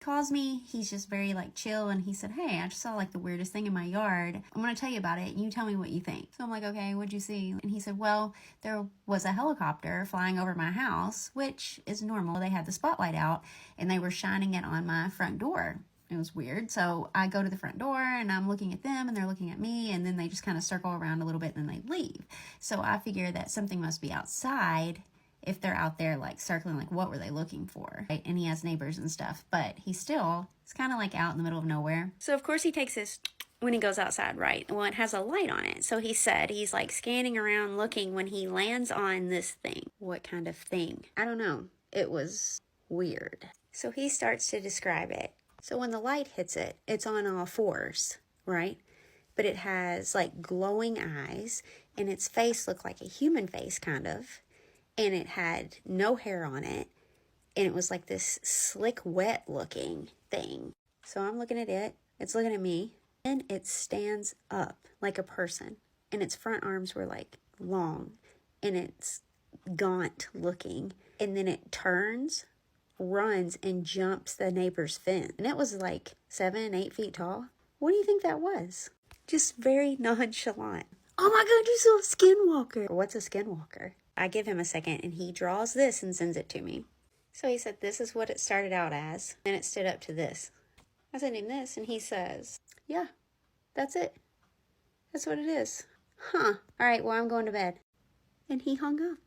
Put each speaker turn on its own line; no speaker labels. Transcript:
Calls me, he's just very like chill, and he said, hey, I just saw like the weirdest thing in my yard. I'm gonna tell you about it and you tell me what you think. So I'm like, okay, what'd you see? And he said, well, there was a helicopter flying over my house, which is normal. They had the spotlight out and they were shining it on my front door. It was weird. So I go to the front door and I'm looking at them and they're looking at me, and then they just kind of circle around a little bit and then they leave. So I figure that something must be outside if they're out there like circling, like what were they looking for, right? And he has neighbors and stuff, but it's kind of like out in the middle of nowhere. So of course he takes this when he goes outside, right? Well, it has a light on it. So he said he's like scanning around looking when he lands on this thing. What kind of thing? I don't know. It was weird. So he starts to describe it. So when the light hits it, it's on all fours, right? But it has like glowing eyes, and its face looked like a human face kind of. And it had no hair on it, and it was like this slick, wet looking thing. So I'm looking at it, it's looking at me, and it stands up like a person, and its front arms were like long, and it's gaunt looking, and then it turns, runs, and jumps the neighbor's fence, and it was like 7, 8 feet tall. What do you think that was? Just very nonchalant. Oh my God, you saw a skinwalker. What's a skinwalker? I give him a second and he draws this and sends it to me. So he said, this is what it started out as. And it stood up to this. I sent him this and he says, yeah, that's it. That's what it is. Huh. All right, well, I'm going to bed. And he hung up.